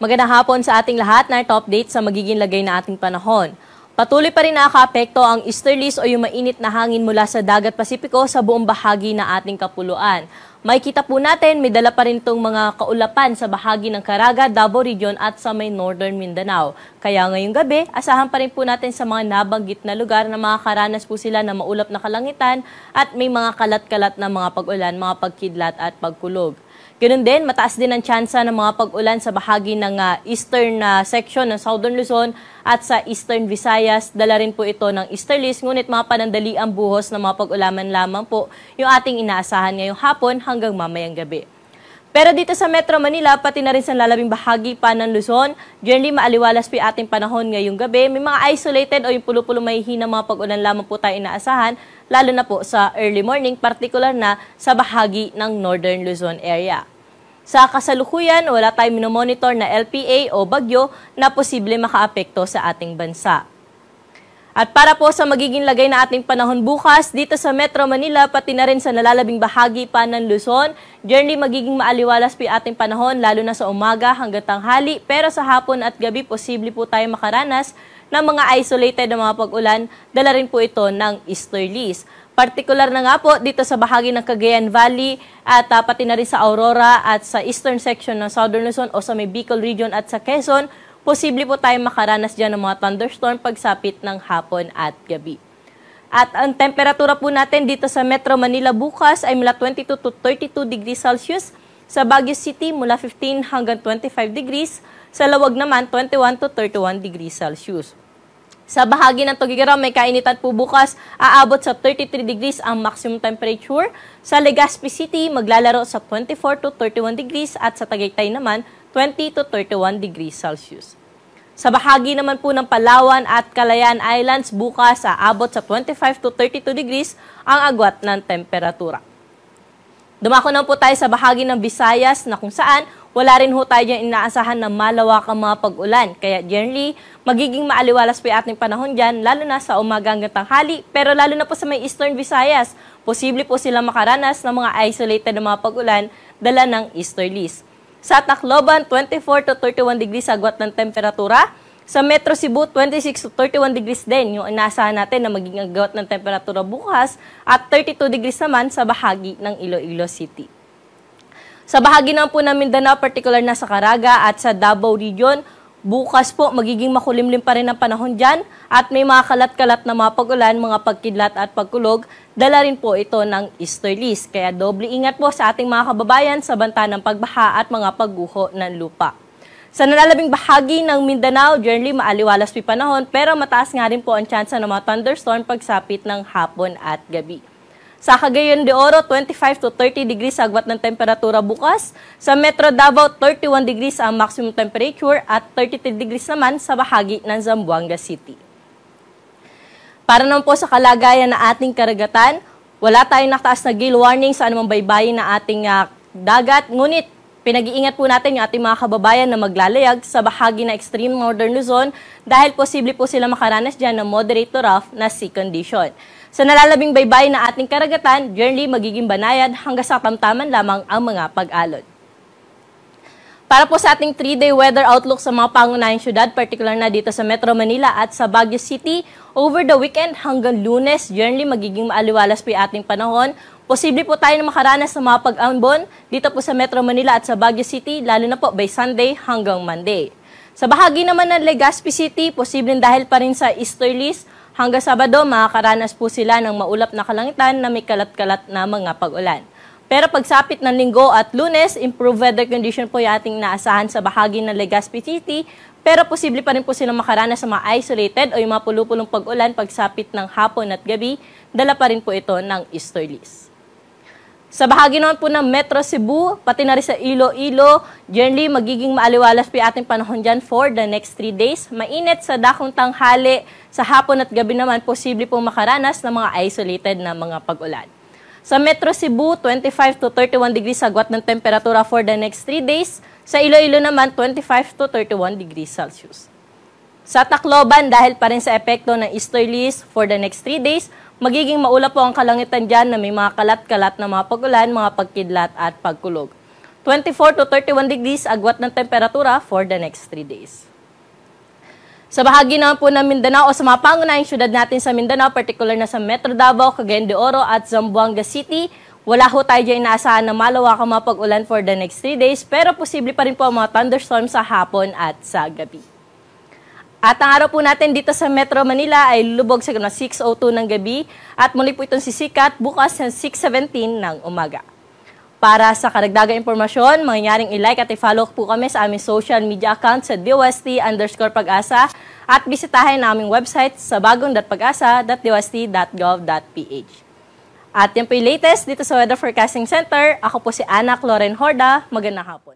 Magandang hapon sa ating lahat na ito update sa magiging lagay na ating panahon. Patuloy pa rin nakaka-apekto ang easterlies o yung mainit na hangin mula sa Dagat Pasipiko sa buong bahagi na ating kapuluan. Makikita po natin may dala pa rin itong mga kaulapan sa bahagi ng Caraga, Davao Region at sa may Northern Mindanao. Kaya ngayong gabi, asahan pa rin po natin sa mga nabanggit na lugar na makakaranas po sila ng maulap na kalangitan at may mga kalat-kalat na mga pag-ulan, mga pagkidlat at pagkulog. Ganun din, mataas din ang tsansa ng mga pag-ulan sa bahagi ng eastern section ng Southern Luzon at sa Eastern Visayas. Dala rin po ito ng easterlies, ngunit mga panandali ang buhos ng mga pag-ulaman lamang po yung ating inaasahan ngayong hapon hanggang mamayang gabi. Pero dito sa Metro Manila, pati na rin sa lalabing bahagi pa ng Luzon, generally maaliwalas po ating panahon ngayong gabi. May mga isolated o yung pulo-pulo mahihina mga pag-ulan lamang po tayo inaasahan, lalo na po sa early morning, particular na sa bahagi ng Northern Luzon area. Sa kasalukuyan, wala tayong minomonitor na LPA o bagyo na posible makaapekto sa ating bansa. At para po sa magiging lagay na ating panahon bukas, dito sa Metro Manila, pati na rin sa nalalabing bahagi pa ng Luzon, generally magiging maaliwalas po ating panahon, lalo na sa umaga hanggang tanghali, pero sa hapon at gabi, posible po tayo makaranas ng mga isolated na mga pag-ulan, dala rin po ito ng easterlies. Partikular na nga po dito sa bahagi ng Cagayan Valley at pati na rin sa Aurora at sa eastern section ng Southern Luzon o sa may Bicol Region at sa Quezon, posible po tayong makaranas dyan ng mga thunderstorm pagsapit ng hapon at gabi. At ang temperatura po natin dito sa Metro Manila bukas ay mula 22 to 32 degrees Celsius, sa Baguio City mula 15 hanggang 25 degrees, sa Lawag naman 21 to 31 degrees Celsius. Sa bahagi ng Tuguegarao, may kainitan po bukas, aabot sa 33 degrees ang maximum temperature. Sa Legazpi City, maglalaro sa 24 to 31 degrees at sa Tagaytay naman, 20 to 31 degrees Celsius. Sa bahagi naman po ng Palawan at Kalayaan Islands, bukas, aabot sa 25 to 32 degrees ang agwat ng temperatura. Dumako na po tayo sa bahagi ng Visayas na kung saan wala rin ho tayo dyan inaasahan na malawakang mga pag-ulan. Kaya generally, magiging maaliwalas po yung ating panahon dyan, lalo na sa umaga hanggang tanghali. Pero lalo na po sa may Eastern Visayas, posible po silang makaranas ng mga isolated na mga pag-ulan dala ng easterlies. Sa Tacloban, 24 to 31 degrees agwat ng temperatura. Sa Metro Cebu, 26 to 31 degrees din yung inaasahan natin na magiging agwat ng temperatura bukas at 32 degrees naman sa bahagi ng Iloilo City. Sa bahagi naman po ng Mindanao, particular na sa Caraga at sa Davao Region, bukas po magiging makulimlim pa rin ang panahon dyan at may mga kalat-kalat na mga pag-ulan, mga pagkidlat at pagkulog, dala rin po ito ng easterlies. Kaya doble ingat po sa ating mga kababayan sa banta ng pagbaha at mga pagguho ng lupa. Sa nalalabing bahagi ng Mindanao, generally maaliwalas po panahon pero mataas nga rin po ang tsansa ng mga thunderstorm pagsapit ng hapon at gabi. Sa Cagayan de Oro, 25 to 30 degrees agwat ng temperatura bukas. Sa Metro Davao, 31 degrees ang maximum temperature at 33 degrees naman sa bahagi ng Zamboanga City. Para naman po sa kalagayan na ating karagatan, wala tayong nakataas na gale warning sa anumang baybayin na ating dagat. Ngunit, pinag-iingat po natin yung ating mga kababayan na maglalayag sa bahagi na extreme northern Luzon dahil posible po sila makaranas dyan ng moderate to rough na sea condition. Sa nalalabing baybay na ating karagatan, generally magiging banayad hanggang sa tamtaman lamang ang mga pag-alon. Para po sa ating 3-day weather outlook sa mga pangunahing syudad, particular na dito sa Metro Manila at sa Baguio City, over the weekend hanggang Lunes, generally magiging maaliwalas po yung ating panahon. Posible po tayo na makaranas sa mga pag-ambon dito po sa Metro Manila at sa Baguio City, lalo na po by Sunday hanggang Monday. Sa bahagi naman ng Legazpi City, posibleng dahil pa rin sa easterlies, hanggang Sabado, makakaranas po sila ng maulap na kalangitan na may kalat-kalat na mga pag-ulan. Pero pagsapit ng Linggo at Lunes, improved weather condition po yung ating naasahan sa bahagi ng Legazpi City, pero posible pa rin po silang makaranas sa mga isolated o yung mga pulupulong pag-ulan pagsapit ng hapon at gabi, dala pa rin po ito ng easterlies. Sa bahagi naman po ng Metro Cebu, pati na rin sa Iloilo, generally magiging maaliwalas po yung ating panahon dyan for the next 3 days. Mainit sa dakong tanghali, sa hapon at gabi naman, posible pong makaranas ng mga isolated na mga pag-ulan. Sa Metro Cebu, 25 to 31 degrees agwat ng temperatura for the next 3 days. Sa Iloilo naman, 25 to 31 degrees Celsius. Sa Tacloban, dahil pa rin sa epekto ng easterlies for the next 3 days, magiging maulap po ang kalangitan dyan na may mga kalat-kalat na mga pag-ulan, mga pagkidlat at pagkulog. 24 to 31 degrees agwat ng temperatura for the next 3 days. Sa bahagi naman po ng Mindanao o sa mga pangunahing syudad natin sa Mindanao, particular na sa Metro Davao, Cagayan de Oro at Zamboanga City, wala ho tayo dyan inaasahan na malawakang mapag-ulan for the next 3 days, pero posible pa rin po ang mga thunderstorms sa hapon at sa gabi. At ang araw po natin dito sa Metro Manila ay lubog sa 6:02 ng gabi at muli po itong sisikat bukas ng 6:17 ng umaga. Para sa karagdagang impormasyon, mangyaring i-like at i-follow po kami sa aming social media account sa DOST_Pag-asa at bisitahin ang aming website sa bagong.pagasa.dost.gov.ph. At yan po yung latest dito sa Weather Forecasting Center. Ako po si Ana Cloren Horda. Magandang hapon.